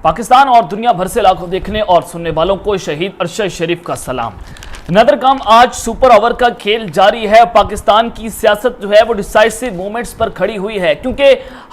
पाकिस्तान और दुनिया भर से लाखों देखने और सुनने वालों को शहीद अरशद शरीफ का सलाम। नदरकाम आज सुपर ओवर का खेल जारी है। पाकिस्तान की सियासत जो है वो डिसाइसिव मोमेंट्स पर खड़ी हुई है, क्योंकि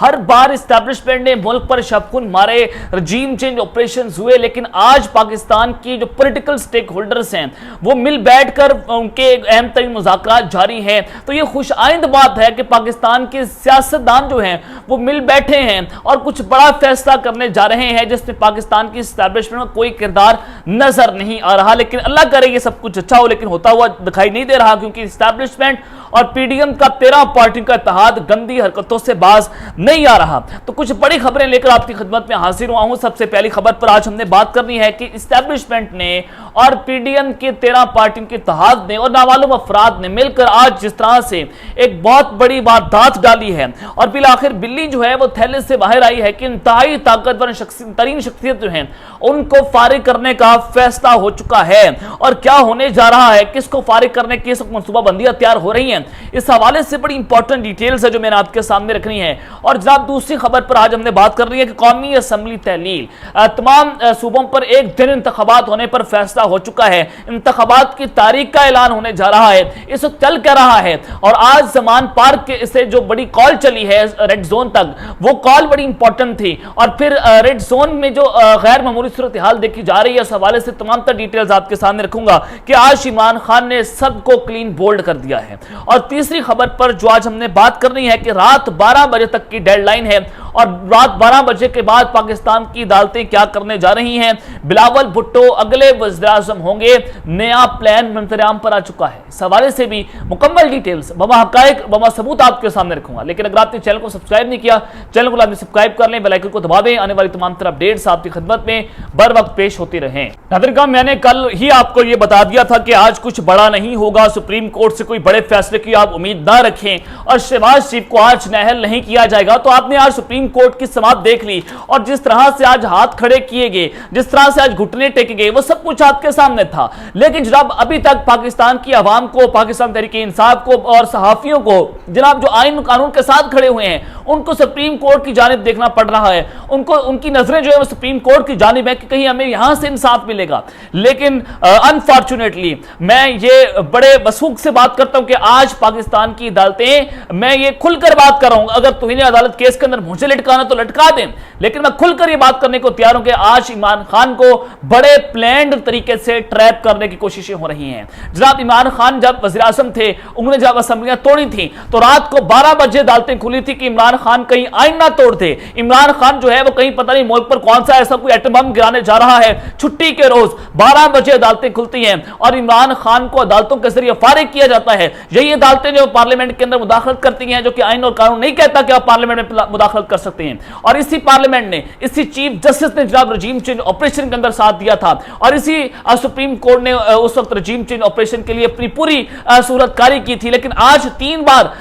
हर बार इस्टेब्लिशमेंट ने मुल्क पर शबखुन मारे, रजीम चेंज ऑपरेशन हुए, लेकिन आज पाकिस्तान की जो पॉलिटिकल स्टेक होल्डर्स हैं वो मिल बैठकर उनके अहम तरीन मुज़ाकरात जारी हैं। तो ये खुशआइंद बात है कि पाकिस्तान के सियासतदान जो हैं वो मिल बैठे हैं और कुछ बड़ा फैसला करने जा रहे हैं, जिसमें पाकिस्तान की इस्टेब्लिशमेंट में कोई किरदार नजर नहीं आ रहा। लेकिन अल्लाह करे ये सब कुछ अच्छा हो, लेकिन होता हुआ दिखाई नहीं दे रहा, क्योंकि इस्टेब्लिशमेंट और पीडीएम का 13 पार्टियों का इत्तेहाद गंदी हरकतों से बाज नहीं आ रहा। तो कुछ बड़ी खबरें लेकर आपकी खिदमत में हाजिर हुआ हूं। सबसे पहली खबर पर आज हमने बात करनी है कि इस्टेब्लिशमेंट ने और पीडीएम के 13 पार्टियों के इत्तेहाद ने और नामालूम अफराद ने मिलकर आज जिस तरह से एक बहुत बड़ी वारदात डाली है और फिर आखिर बिल्ली जो है वो थैले से बाहर आई है कि इंतहाई ताकतवर तरीन शख्सियत जो है उनको फारिग करने का फैसला हो चुका है। और क्या होने जा रहा है, किसको फारिग करने की मनसूबाबंदियां तैयार हो रही हैं, इस हवाले से बड़ी इंपॉर्टेंट डिटेल्स है जो मैंने आपके सामने रखनी है। और जनाब दूसरी खबर पर आज हमने बात करनी है कि कौमी असम्बली तहलील, तमाम सूबों पर एक दिन इंतखाबात होने पर फैसला हो चुका है। इंतखाबात की तारीख का ऐलान होने जा रहा है, इस वक्त चल क्या रहा है। और आज जमान पार्क के से जो बड़ी कॉल चली है रेड जोन तक, वो कॉल बड़ी इंपॉर्टेंट थी। और फिर रेड जोन में जो गैर मामूली सूरत हाल देखी जा रही है, इस हवाले से तमाम तर डिटेल्स आपके सामने रखूंगा कि आज इमरान खान ने सबको क्लीन बोल्ड कर दिया है। और तीसरी खबर पर जो आज हमने बात करनी है कि रात 12 बजे तक की डेडलाइन है और रात 12 बजे के बाद पाकिस्तान की अदालतें क्या करने जा रही हैं। बिलावल भुट्टो अगले वज़ीर-ए-आज़म होंगे, नया प्लान मंतरियाम पर आ चुका है। इस हवाले से भी मुकम्मल डिटेल्स बमा हकायक बमा सबूत आपके सामने रखूंगा। लेकिन अगर आपने चैनल को सब्सक्राइब नहीं किया, चैनल को लाजमी सब्सक्राइब कर लें, बेल आइकन को दबा दें, आने वाली तमाम तरह अपडेट्स आपकी खिदमत में बर वक्त पेश होती रहें। नाज़रीन, मैंने कल ही आपको यह बता दिया था कि आज कुछ बड़ा नहीं होगा, सुप्रीम कोर्ट से कोई बड़े फैसले की आप उम्मीद ना रखें और शहबाज शरीफ को आज नाअहल नहीं किया जाएगा। तो आपने आज सुप्रीम कोर्ट की समाअत देख ली और जिस तरह से आज हाथ खड़े किए गए, जिस तरह से आज घुटने टेके गए, वो सब कुछ आपके सामने था। लेकिन जनाब अभी तक पाकिस्तान की आवाम को, पाकिस्तान तहरीक इंसाफ को और सहाफियों को, जनाब जो आइन कानून के साथ खड़े हुए हैं, उनको सुप्रीम कोर्ट की जानिब देखना पड़ रहा है। उनको उनकी नजरें जो है वो सुप्रीम कोर्ट की जानिब है कि कहीं हमें यहां से इंसाफ मिलेगा। लेकिन अनफॉर्चुनेटली मैं ये बड़े वसूख से बात करता हूं कि आज पाकिस्तान की अदालतें, मैं ये खुलकर बात कर रहा हूं, अगर तुमने अदालत केस के अंदर मुझे लटकाना तो लटका दें, लेकिन मैं खुलकर ये बात करने को तैयार हूं कि आज इमरान खान को बड़े प्लान्ड तरीके से ट्रैप करने की कोशिशें हो रही हैं। जनाब इमरान खान जब वज़ीर-ए-आज़म थे, उन्होंने जब असेंबलियां तोड़ी थी तो रात को 12 बजे अदालतें खुली थी कि इमरान खान कहीं आइन ना तोड़ दे। इमरान खान जो है वो कहीं पता नहीं मुल्क पर कौन सा ऐसा कोई एटम बम गिराने जा रहा है। छुट्टी के रोज 12 बजे अदालतें खुलती हैं और इमरान खान को अदालतों के जरिए फारिग किया जाता है। यही अदालतें जो पार्लियामेंट के अंदर मुदाखलत करती हैं, जो कि आइन और कानून नहीं कहता कि आप पार्लियामेंट में मुदाखलत कर सकते हैं। और इसी पार्लियामेंट ने, इसी चीफ जस्टिस ने जनाब रजीम चेंज ऑपरेशन के अंदर साथ दिया था और इसी सुप्रीम कोर्ट ने उस वक्त रजीम चेंज ऑपरेशन के लिए अपनी पूरी सूरतकारी की थी। लेकिन आज 3 बार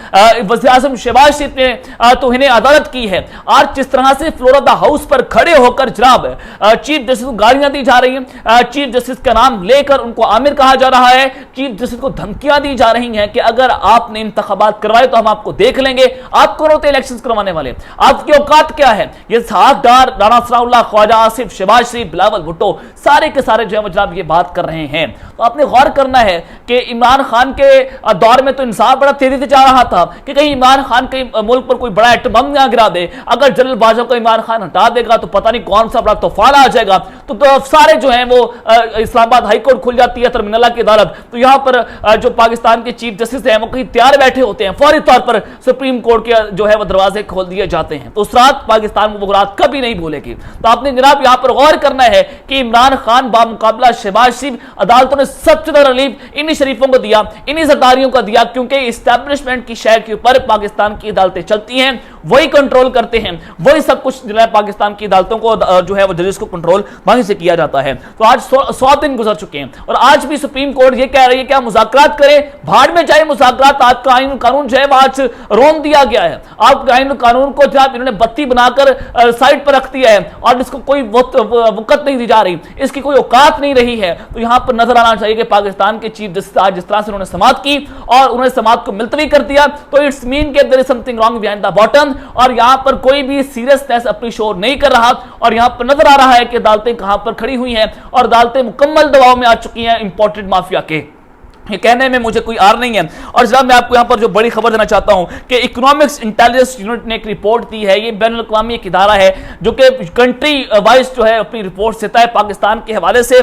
वज़ीर-ए-आज़म शहबाज शरीफ ने तो इन्हें अदालत की है। आज जिस तरह से फ्लोर ऑफ द हाउस पर खड़े होकर जनाब चीफ जस्टिस को गालियां दी जा रही हैं, चीफ जस्टिस का नाम लेकर उनको आमिर कहा जा रहा है, चीफ जस्टिस को धमकियां दी जा रही हैं कि अगर आपने इंतखाबात करवाए तो हम आपको देख लेंगे, आप कौन होते इलेक्शंस करवाने वाले, आपकी औकात क्या है। ये साहबदार राणा सनाउल्लाह, ख्वाजा आसिफ, शहबाज शरीफ, बिलावल भुट्टो सारे के सारे जो है जनाब ये बात कर रहे हैं। तो आपने गौर करना है कि इमरान खान के दौर में तो इंसाफ बड़ा तेजी से जा रहा था कि कहीं इमरान खान कहीं मुल्क पर कोई बड़ा एटम बम ना गिरा दे। अगर जनरल बाजवा को इमरान खान हटा देगा तो पता नहीं कौन सा बड़ा तूफान आ जाएगा। तो सारे जो हैं वो इस्लामाबाद हाई कोर्ट खुल जाती है, तरमिनला की अदालत, तो यहां पर जो पाकिस्तान के चीफ जस्टिस हैं वो कहीं तैयार बैठे होते हैं, फौरी तौर पर सुप्रीम कोर्ट के जो है वो दरवाजे खोल दिए जाते हैं। तो उस रात पाकिस्तान वो रात कभी नहीं भूलेगी। तो आपने जनाब यहां पर गौर करना है कि इमरान खान बामुकाबला शहबाज शरीफ, अदालतों ने सबसे ज्यादा रिलीफ इन्हीं शरीफों को दिया, इन्हीं सरदारियों को दिया, क्योंकि इस्टेब्लिशमेंट की शहर के ऊपर पाकिस्तान की अदालतें चलती हैं, वही कंट्रोल करते हैं, वही सब कुछ जो है पाकिस्तान की अदालतों को जो है वो जजेस को कंट्रोल वहीं से किया जाता है। तो आज 100 दिन गुजर चुके हैं और आज भी सुप्रीम कोर्ट ये कह रही है कि आप मुज़ाकरात करें, भाड़ में जाए मुज़ाकरात, आपका आईन कानून जो है आज रोन दिया गया है। आप आईन कानून को जब इन्होंने बत्ती बनाकर साइड पर रख दिया है और इसको कोई वक़्त नहीं दी जा रही, इसकी कोई औकात नहीं रही है। तो यहां पर नजर आना चाहिए कि पाकिस्तान के चीफ जस्टिस आज जिस तरह से उन्होंने समाअत की और उन्होंने समाअत को मुलतवी कर दिया, तो इट्स मीन के there is something wrong behind the bottom और यहां पर कोई भी सीरियसनेस अपनी शो नहीं कर रहा और यहां पर नजर आ रहा है कि अदालतें कहां पर खड़ी हुई हैं और अदालतें मुकम्मल दबाव में आ चुकी हैं इंपोर्टेड माफिया के। ये कहने में मुझे कोई आर नहीं है। और जनाब मैं आपको यहां पर जो बड़ी खबर देना चाहता हूं कि इकोनॉमिक्स इंटेलिजेंस यूनिट ने एक रिपोर्ट दी है। ये बैनुल अक़वामी एक इदारा है जो कि कंट्री वाइज जो है अपनी रिपोर्ट देता है पाकिस्तान के हवाले से।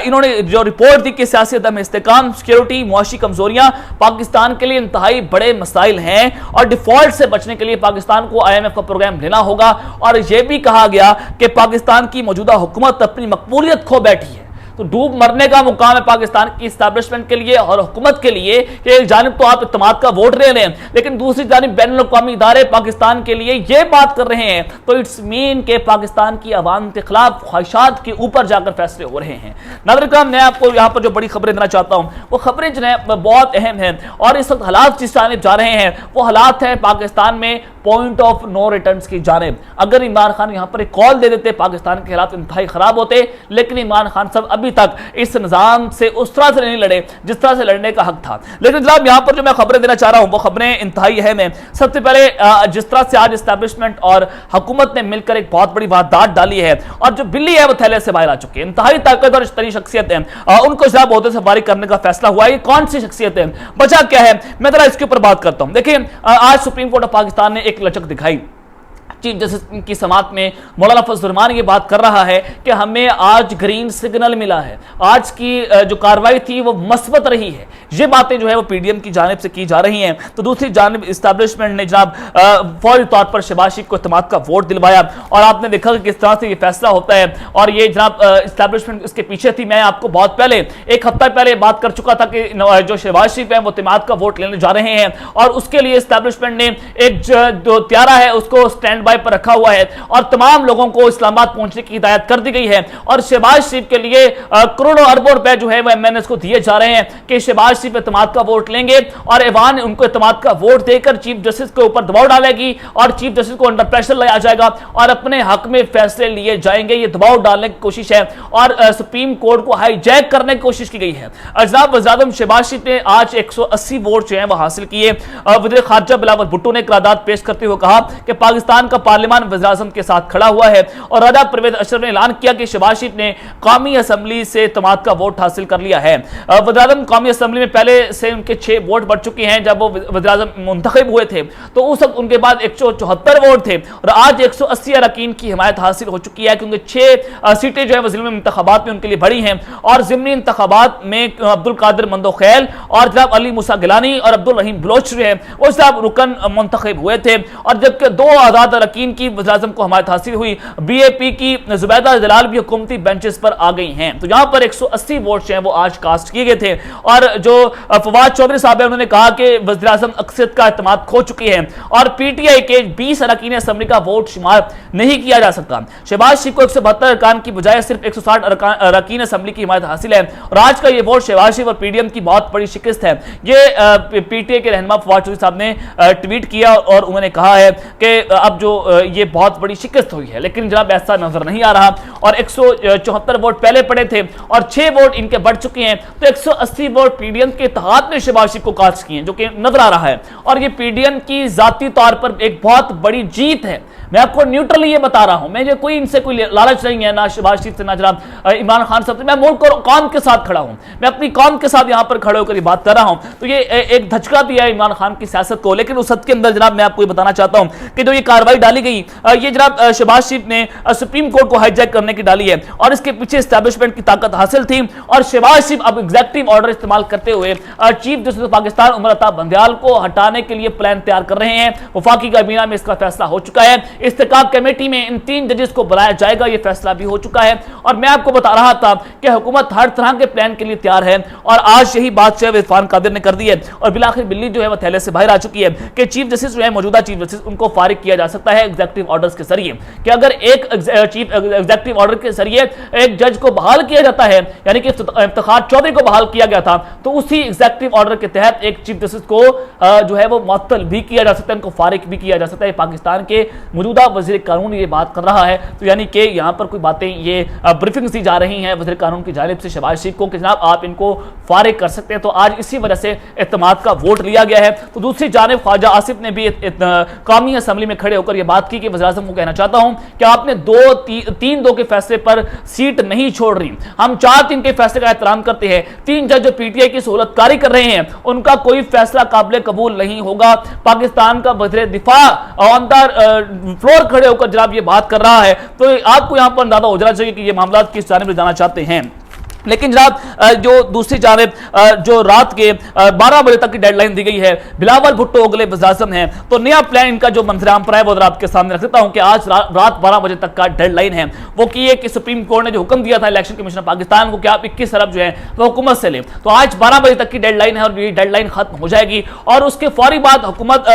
इन्होंने जो रिपोर्ट दी कि सियासी अदम इस्तेकाम, सिक्योरिटी, मुआशी कमजोरियां पाकिस्तान के लिए इंतहाई बड़े मसाइल हैं और डिफॉल्ट से बचने के लिए पाकिस्तान को IMF का प्रोग्राम लेना होगा। और यह भी कहा गया कि पाकिस्तान की मौजूदा हुकूमत अपनी मकबूलियत खो बैठी है। तो डूब मरने का मुकाम है पाकिस्तान की इस्टेब्लिशमेंट के लिए और हुकूमत के लिए कि एक जानिब तो आप इत्तेमाद का वोट ले रहे हैं लेकिन दूसरी जानिब बैनुल अक़वामी इदारे पाकिस्तान के लिए ये बात कर रहे हैं, तो इट्स मीन के पाकिस्तान की अवाम के खिलाफ ख्वाहिशात के ऊपर जाकर फैसले हो रहे हैं। नाज़रीन करम, मैं आपको यहाँ पर जो बड़ी खबरें देना चाहता हूँ वो खबरें जो है बहुत अहम हैं और इस वक्त हालात जिस जानिब जा रहे हैं वो हालात है पाकिस्तान में पॉइंट ऑफ नो रिटर्न की जानिब। अगर इमरान खान यहाँ पर एक कॉल दे देते पाकिस्तान के हालात इंतहाई खराब होते, लेकिन इमरान खान साहब अभी तक इस निजाम से उस तरह से नहीं लड़े जिस तरह से लड़ने का हक था। लेकिन जनाब यहाँ पर जो मैं खबरें देना चाह रहा हूँ वो खबरें इंतहाई अहम है। सबसे पहले जिस तरह से आज एस्टैब्लिशमेंट और हुकूमत ने मिलकर एक बहुत बड़ी वारदात डाली है और जो बिल्ली है वो थैले से बाहर आ चुकी है। इंतहाई ताकतवर तरी शख्सियत है, उनको जनाब ओहदे से फारिग करने का फैसला हुआ है। ये कौन सी शख्सियत है, वजह क्या है, मैं जरा इसके ऊपर बात करता हूँ। देखिए आज सुप्रीम कोर्ट ऑफ पाकिस्तान ने एक लचक दिखाई। चीफ जस्टिस की समाअत में मौलाना फजल रहमान ये बात कर रहा है कि हमें आज ग्रीन सिग्नल मिला है, आज की जो कार्रवाई थी वो मस्बत रही है। ये बातें जो है वो PDM की जानिब से की जा रही हैं। तो दूसरी जानिब इस्टेब्लिशमेंट ने जनाब फौरी तौर पर शहबाज शरीफ को इत्तेमाद का वोट दिलवाया और आपने देखा कि किस तरह से ये फैसला होता है और ये जनाब इस्टेब्लिशमेंट इसके पीछे थी। मैं आपको बहुत पहले एक हफ्ता पहले बात कर चुका था कि जो शहबाज शरीफ है वो इत्तेमाद का वोट लेने जा रहे हैं और उसके लिए इस्टेब्लिशमेंट ने एक जो त्यारा है उसको स्टैंड बाय पर रखा हुआ है और तमाम लोगों को इस्लामाबाद पहुंचने की हिदायत कर दी गई है। और शहबाज शरीफ के लिए करोड़ों अरबों रुपए जो है वो MNS को दिए जा रहे हैं कि शहबाज शरीफ इत्तेमाद का वोट लेंगे और ऐवान उनको इत्तेमाद का वोट देकर चीफ जस्टिस के ऊपर दबाव डालेगी और चीफ जस्टिस को अंडर प्रेशर लाया जाएगा और अपने हक में फैसले लिए जाएंगे। ये दबाव डालने की कोशिश है और सुप्रीम कोर्ट को हाईजैक करने की कोशिश की गई है। जनाब वज़ीर-ए-आज़म शहबाज शरीफ ने आज 180 वोट जो है वो हासिल किए। वज़ीर खारजा बिलावल भुट्टो ने करारदाद पेश करते हुए कहा कि पाकिस्तान का पार्लियामान वज़ीर-ए-आज़म के साथ खड़ा हुआ है और राजा परवेज अशरफ ने ऐलान किया कि शहबाज शरीफ ने कौमी असेंबली से इत्तेमाद का वोट हासिल कर लिया है। वज़ीर-ए-आज़म कौमी असेंबली में पहले से उनके 6 वोट बढ़ चुके हैं। जब वो वज़ीर-ए-आज़म मुंतखब हुए थे तो उस वक्त उनके बाद 174 वोट थे और आज 180 अरकान की हिमायत हासिल हो चुकी है क्योंकि 6 सीटें जो है ज़िमनी इंतखाबात में उनके लिए बढ़ी हैं और ज़िमनी इंतखाबात में अब्दुल कादिर मंदोखैल और जनाब अली मूसा गिलानी और अब्दुल रहीम बलोच जो है वो सब रुकन मुंतखब हुए थे और जबकि 2 आज़ाद अरकान की वज़ीर-ए-आज़म को हिमायत हासिल हुई। BAP की जुबैदा जलाल भी हुकूमती बेंचेस पर आ गई हैं। तो यहाँ पर 180 वोट हैं वो आज कास्ट किए गए थे और जो फवाद चौधरी साहब है उन्होंने कहा कि वज़ीर-ए-आज़म अक्सरियत का इत्तेमाद खो चुकी है और PTI के 20 अरकान असेंबली का वोट शुमार नहीं किया जा सकता। शहबाज शरीफ को 172 अरकान की बजाय सिर्फ 160 अरकान असेंबली की हिमायत हासिल है और आज का ये वोट शहबाज शरीफ और PDM की बहुत बड़ी शिकस्त है। ये PTI के रहनुमा फवाद चौधरी साहब ने ट्वीट किया और उन्होंने कहा है कि अब जो ये बहुत बड़ी शिकस्त हुई है, लेकिन जनाब ऐसा नजर नहीं आ रहा और 174 वोट पहले पड़े थे और 6 वोट इनके बढ़ चुके हैं तो 180 वोट PDM के इत्तेहाद ने शहबाज शरीफ को कास्ट किए जो कि नजर आ रहा है और ये PDM की जाती तौर पर एक बहुत बड़ी जीत है। मैं आपको न्यूट्रली ये बता रहा हूं, मुझे कोई इनसे कोई लालच नहीं है, ना शहबाज शरीफ से ना जनाब इमरान खान साहब से। मैं मुल्क और कौम के साथ खड़ा हूं, मैं अपनी कौम के साथ यहां पर खड़े होकर बात कर रहा हूं। तो ये एक धचका दिया है इमरान खान की सियासत को, लेकिन उस हद के अंदर जनाब मैं आपको ये बताना चाहता हूं कि जो ये कार्रवाई डाली गई ये जनाब शहबाज शरीफ ने सुप्रीम कोर्ट को हाईजैक करने की डाली है और इसके पीछे एस्टैब्लिशमेंट की ताकत हासिल थी और शहबाज शरीफ अब एग्जीक्यूटिव ऑर्डर इस्तेमाल करते हुए चीफ जस्टिस पाकिस्तान उमर अता बंदयाल को हटाने के लिए प्लान तैयार कर रहे हैं। वफाकी काबीना में इसका फैसला हो चुका है। इस्तेकाक कमेटी में इन 3 जजेस को बुलाया जाएगा, यह फैसला भी हो चुका है। और मैं आपको बता रहा था कि हुकूमत हर तरह के प्लान के लिए तैयार है और आज यही बात जो है इरफान कादिर ने कर दी है और बिलाखिर बिल्ली जो है वह थैले से बाहर आ चुकी है कि चीफ जस्टिस जो है, मौजूदा चीफ जस्टिस, उनको फारिग किया जा सकता है एग्जीक्यूटिव ऑर्डर्स के जरिए। कि अगर एक चीफ एग्जीक्यूटिव ऑर्डर के जरिए एक जज को बहाल किया जाता है, यानी कि इफ्तिखार चौधरी को बहाल किया गया था, तो उसी एग्जीक्यूटिव ऑर्डर के तहत एक चीफ जस्टिस को जो है वो मुअत्तल भी किया जा सकता है, उनको फारिग भी किया जा सकता है। पाकिस्तान के मौजूदा वजीर कानून ये बात कर रहा है, तो यानी कि यहां पर कोई बातें ये ब्रीफिंग दी जा रही हैं वजीर कानून की जानिब से शहबाज शरीफ को कि जनाब आप इनको फारिग कर सकते हैं। तो आज इसी वजह से इत्तेमाद का वोट लिया गया है। तो दूसरी जानिब ख्वाजा आसिफ ने भी कौमी असम्बली में खड़े होकर यह बात की कि वज़ीर आज़म को कहना चाहता हूं कि आपने 3-2 के फैसले पर सीट नहीं छोड़ रही, हम 4-3 के फैसले का एहतराम करते हैं। 3 जज जो पीटीआई की सहूलतकारी कर रहे हैं उनका कोई फैसला काबिल कबूल नहीं होगा। पाकिस्तान का वज़ीर दिफा ऑन द फ्लोर खड़े होकर जनाब ये बात कर रहा है, तो आपको यहां पर अंदाजा हो जाना चाहिए कि ये मामला किस जानिब ले जाना चाहते हैं। लेकिन जनाब जो दूसरी जानिब जो रात के 12 बजे तक की डेडलाइन दी गई है, बिलावल भुट्टो अगले वज़ीर-ए-आज़म हैं, तो नया प्लान इनका जो मंजर-ए-आम पर है वो आपके सामने रख देता हूं कि आज रात 12 बजे तक का डेडलाइन है। वो कि सुप्रीम कोर्ट ने जो हुक्म दिया था इलेक्शन कमीशन पाकिस्तान को कि आप 21 अरब जो है वो हुकूमत से लें, तो आज 12 बजे तक की डेडलाइन है और ये डेडलाइन खत्म हो जाएगी और उसके फौरी बाद हुकूमत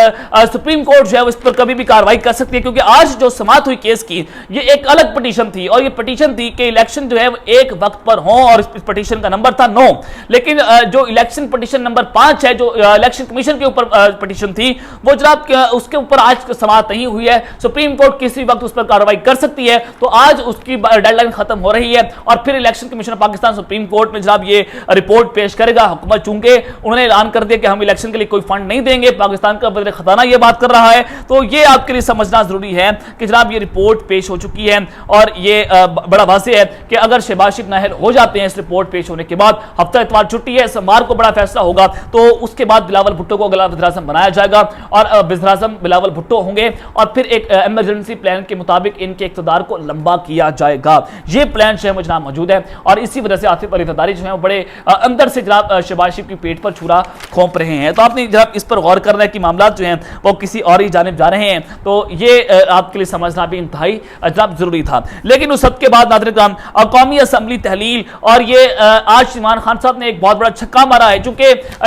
सुप्रीम कोर्ट जो है इस पर कभी भी कार्रवाई कर सकती है। क्योंकि आज जो समाअत हुई केस की, ये एक अलग पटिशन थी और ये पटिशन थी कि इलेक्शन जो है एक वक्त पर हो और इस पटिशन का नंबर था 9। लेकिन जो इलेक्शन पटिशन नंबर 5 है, जो इलेक्शन कमीशन के ऊपर पटिशन थी, वो जनाब उसके ऊपर आज समाअत नहीं हुई है। सुप्रीम कोर्ट किसी वक्त उस पर कार्रवाई कर सकती है, तो आज उसकी डेडलाइन खत्म हो रही है और फिर election commission Pakistan supreme court में जनाब ये रिपोर्ट पेश करेगा। हुकूमत चूंकि उन्होंने ऐलान कर दिया कि हम इलेक्शन के लिए कोई फंड नहीं देंगे, पाकिस्तान का वज़ीर खजाना ये बात कर रहा है, तो ये आपके लिए समझना जरूरी है कि जनाब ये रिपोर्ट पेश हो चुकी है और ये बड़ा वाज़ेह है कि अगर शहबाज शरीफ नाअहल हो जाते हैं इस रिपोर्ट पेश होने के बाद, हफ्ता इतवार छुट्टी है, सोमवार को बड़ा फैसला होगा, तो उसके बाद बिलावल भुट्टो को अगला वज़ीर-ए-आज़म बनाया जाएगा और वज़ीर-ए-आज़म बिलावल भुट्टो होंगे और फिर एक इमरजेंसी प्लान के मुताबिक इनके इक़्तिदार को लंबा किया जाएगा। ये प्लान जो है जनाब मौजूद है और इसी वजह से आसिफ अली ज़रदारी जो है वो बड़े अंदर से जनाब शहबाज शरीफ की पेट पर छुरा खोंप रहे हैं। तो आपने जनाब इस पर गौर करना है कि मामला जो हैं वो किसी और ही जानिब जा रहे हैं, तो ये आपके लिए समझना भी इंतहाई जनाब जरूरी था। लेकिन उस सब के बाद नाज़रीन किराम, कौमी असम्बली तहलील और ये आज इमरान खान साहब ने एक बहुत बड़ा छक्का मारा है, क्योंकि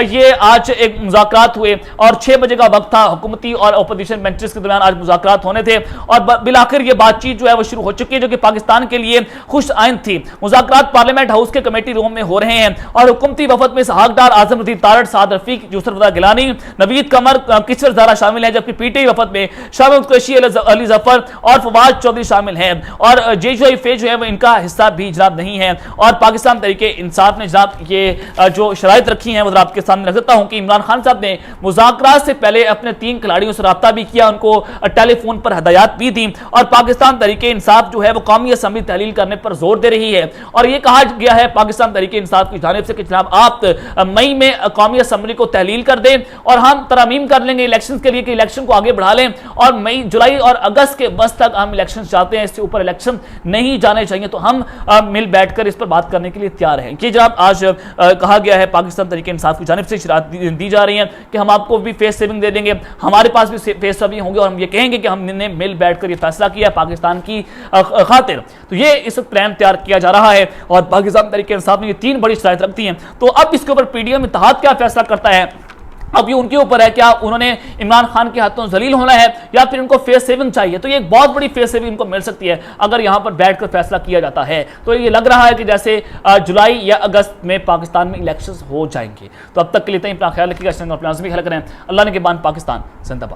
ये आज एक मुज़ाकरात हुए और 6 बजे का वक्त था, हुकूमती और अपोजिशन बेंचेस के दरमियान आज मुज़ाकरात होने थे और बिलाखिर ये बातचीत जो है वो शुरू हो चुकी है, जो कि पाकिस्तान के लिए खुश आइंद थी। मुज़ाकरात पार्लियामेंट हाउस के कमेटी रूम में हो रहे हैं और हुकूमती वफद में इसहाकडार, आज़म रज़ीद तारड़, साद रफीक, यूसुफ रज़ा गिलानी, नवीद कमर, किशोर ज़ारा शामिल हैं, जबकि पीटीआई वफद में शामिल कुरैशी, अली जफर और फवाद चौधरी शामिल हैं और जेशोई फे जो है वो इनका हिस्सा भी जनाब नहीं है। और पाकिस्तान तहरीके इंसाफ ने जनाब ये जो शराइत रखी हैं वो आपके सामने रख देता हूं कि इमरान खान साहब ने मुज़ाकरात से पहले अपने 3 खिलाड़ियों से रब्ता भी किया, उनको टेलीफोन पर हदायत भी दी और पाकिस्तान तहरीके इंसाफ जो है वो कौमी असम्बली तहलील करने पर जोर दे रही है। और ये कहा गया है पाकिस्तान तहरीके इंसाफ की जानिब से कि जनाब आप मई में कौमी असम्बली को तहलील कर दें और हम तरमीम कर लेंगे इलेक्शन के लिए कि इलेक्शन को आगे बढ़ा लें और मई, जुलाई और अगस्त के बस तक हम इलेक्शन चाहते हैं, इससे ऊपर इलेक्शन नहीं जाने चाहिए, तो हम मिल बैठकर इस पर बात करने के लिए तैयार हैं। कि जनाब आज कहा गया है पाकिस्तान तहरीके इंसाफ की जानिब से शराइत दी जा रही है कि हम आपको भी फेस सेविंग दे देंगे, हमारे पास भी फेस सेविंग होंगे और हम ये कहेंगे कि हमने मिल बैठकर ये फैसला किया पाकिस्तान की खातिर। तो ये इस प्लान तैयार किया जा रहा है और पाकिस्तान तहरीके इंसाफ ने ये 3 बड़ी शराइत रखती हैं। तो अब इसके ऊपर पीडीएम इत्तेहाद क्या फैसला करता है, अब ये उनके ऊपर है, क्या उन्होंने इमरान खान के हाथों जलील होना है या फिर उनको फेस सेविंग चाहिए। तो ये एक बहुत बड़ी फेस सेविंग उनको मिल सकती है अगर यहां पर बैठकर फैसला किया जाता है। तो ये लग रहा है कि जैसे जुलाई या अगस्त में पाकिस्तान में इलेक्शंस हो जाएंगे। तो अब तक के लिए इतना ही, अपना ख्याल रखिएगा, अपना ख्याल करें। अल्लाह ने के बाद पाकिस्तान जिंदाबाद।